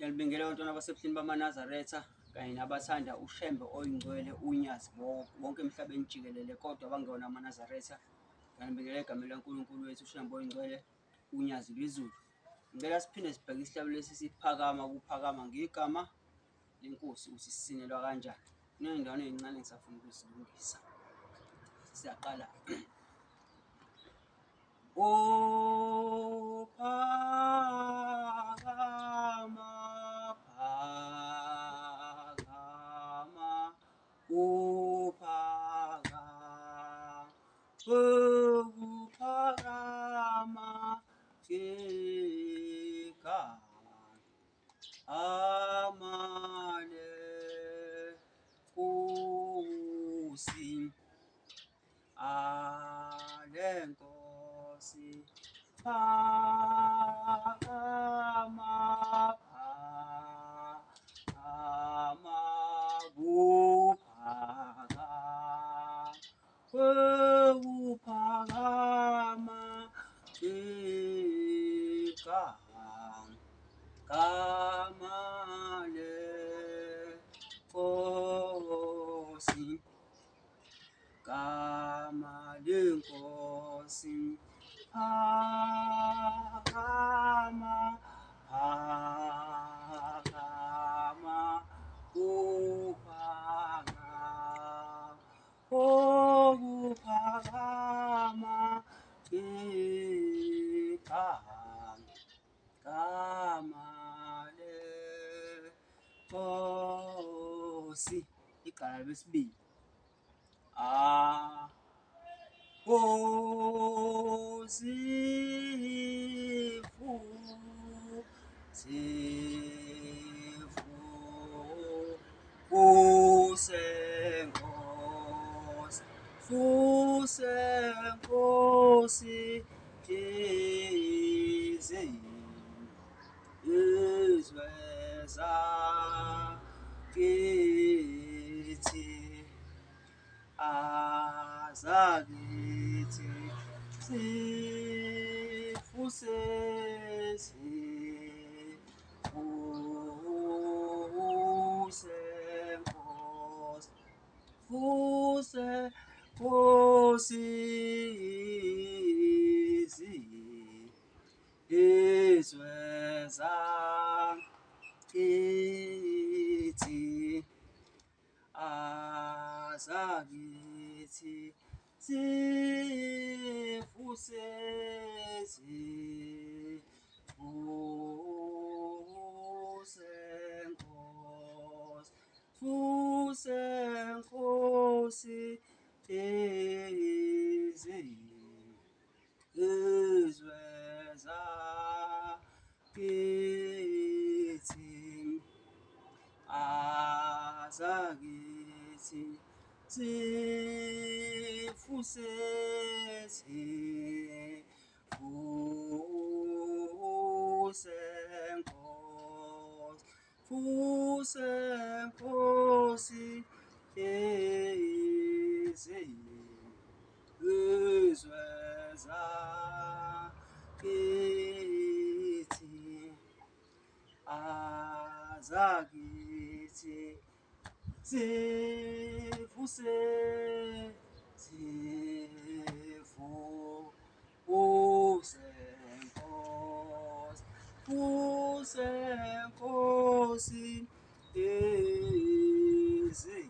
Ngiyalibingelela abantwana basebuhleni bamaNazaretha kanye nabathanda ushembe oyingcwele unyazi wonke emhlabeni jikelele kodwa bangewona amaNazaretha. Ngiyalibingelela egameni laNkulunkulu wethu ushembe oyingcwele unyazi lwezulu. Ngicela siphinde sibheke isihlalo lesi siphakama. Ukuphakama ngegama lenkosi ukuthi sisinelwa kanjani. Kuney'ndawana ey'ncane engisafuna ukuzilungisa. Siyaqala. Phakama, phakama, ukuphakama amale Nkosi, alenkosi phakama, phakama, ukuphakama igama lenkosi, gama lenkosi phakama, phakama, ukuphakama igama lenkosi. Igama lesibili. Fusenkosi izwe zakithi, azakithi sifuse Nkosi izwe zakithi, azakithi sifuse Nkosi izwe zakithi, azakithi sifuse Nkosi izwe zakithi, azakithi sifuse Nkosi izwe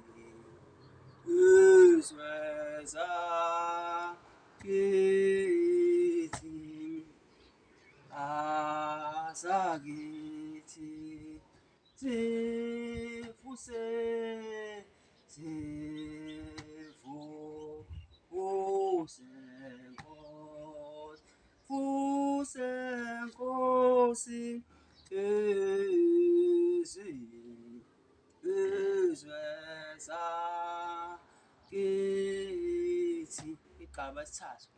zakithi, azakithi sifuse Nkosi izwe zakithi. Igaba lesithathu.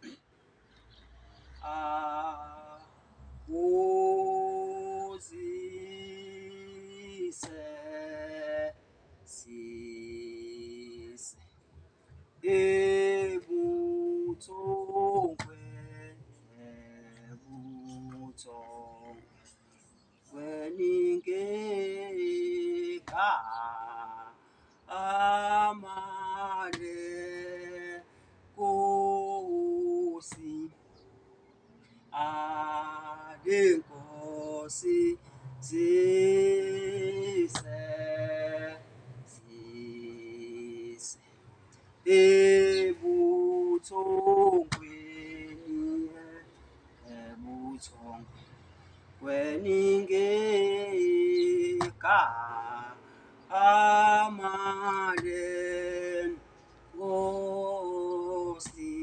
Uzise sise ebuthongweni amale Nkosi ale Nkosi zise zise ebuthongweni kweningeka amale Nkosi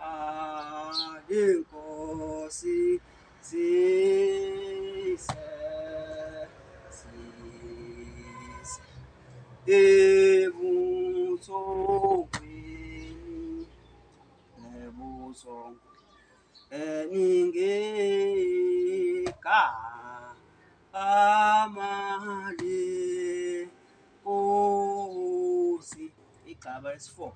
ale Nkosi zise zise ebuthongweni eningeka amale Nkosi. Igaba lesi-4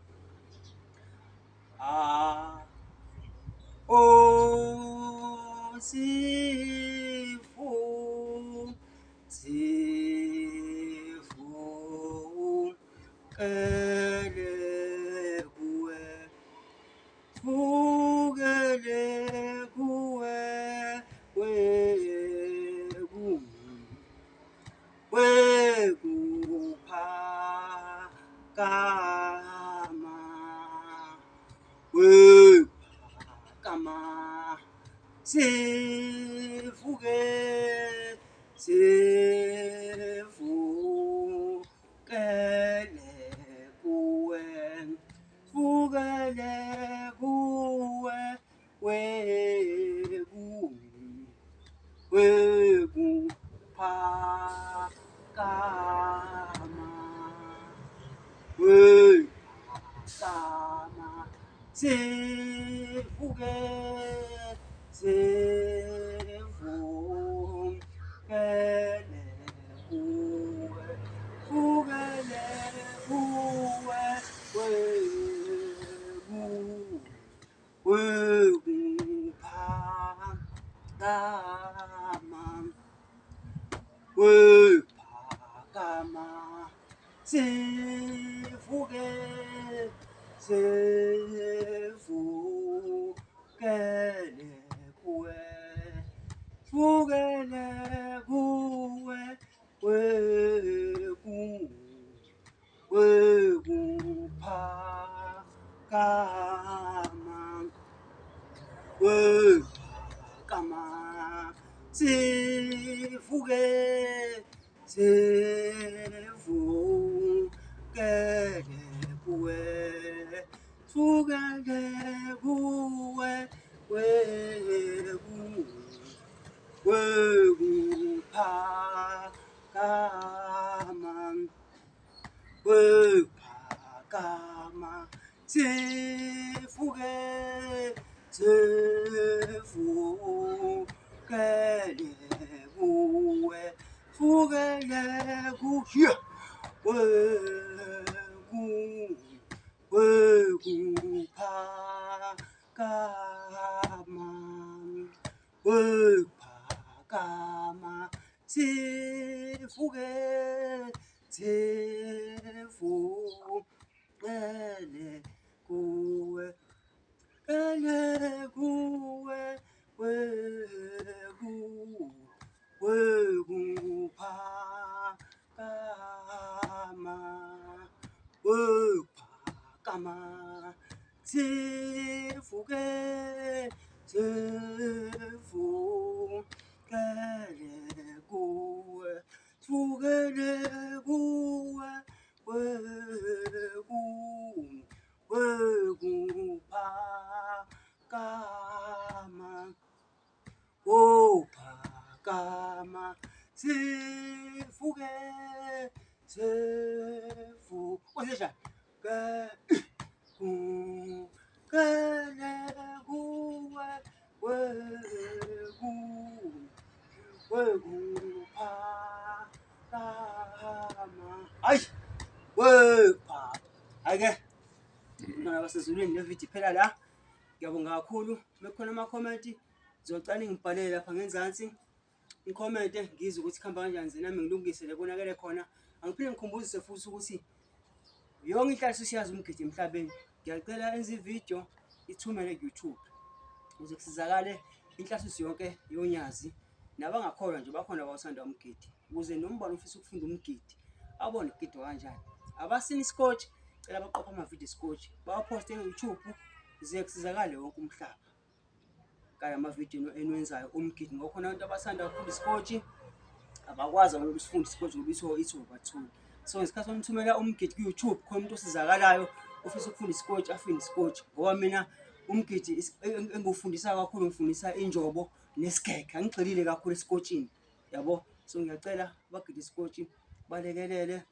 sifu kele kuwe fukele kuwe wekuphakama sifuke sifukele kuwe fukele kuwe wekuphakama wekuphakama sifuke sifukele kuwe fukele kuwe wekuphakama sifuke sifukele kuwe fukele kuwe wekuphakama sifuke sifukele kuwe fukele kuwe wekuphakama sifuke sifukele kuwe fukele kuwe wekuphakama sifuke sifukele kuwe wekuphakama sifuke sifukele kuwe fukele kuwe wekuphakama phakama sifuke kele kuwe wekuphakama hayi ake mntwana basezulwini le video iphela la. Ngiyabonga kakhulu. Uma kukhona ama-comment ngizocala ngibhalele lapha ngenzansi. ngikhomente ngizwe ukuthi kuhamba kanjani ze nami ngilungise le konakele khona. Angiphinde ngikhumbuzise futhi ukuthi yonke inhlaliso siyazi umgidi emhlabeni. Ngiyacela enze ividiyo ithumele ku-YouTube ukuze kusizakale inhlaliso yonke yonyazi. Nabangakholwa nje bakhona abawuthanda umgidi ukuze nombani ufisa ukufunda umgidi abone ukugida kanjani. Abasini isikotshi cela baqopha amavidiyo esikotshi bawaphoste ku-YouTube ze kusizakale wonke umhlaba kala amavidiyo enwenzayo umgidi. Ngoba khona abantu abathanda kakhulu isikotshi abakwazi ukusifunda isikotshi ngoba ithuba. So ngesikhathi somthumela umgidi ku-YouTube khona umuntu osizakalayo ofisa ukufunda isikotshi afinde isikotshi. Ngoba mina umgidi engufundisa kakhulu ngifundisa injobo nesigege. Angigxilile kakhulu esikotshini yabo. So ngiyacela bagide isikotshi balekelele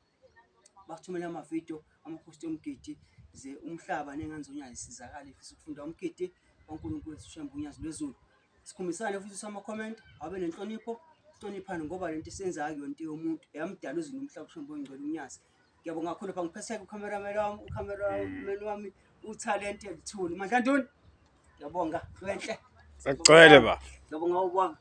bathumele amavidiyo amaphosti omgidi ze umhlaba nengane zonyazi sizakale ifisa ukufunda umgidi kaNkulunkulu uShembe unyazi lwezulu. Sikhumbisane futhi sama-comment abe nenhlonipho sihloniphane ngoba lento senzayo yonto yomuntu eyamdala uzulu umhlaba uShembe ongcwele unyazi. Ngiyabonga kakhulu lapha ngiphethe ucameraman wami uTalent Elithuli Mandla Ntoni. Ngiyabonga wenhle. Ngicela ba. Ngiyabonga ubaba.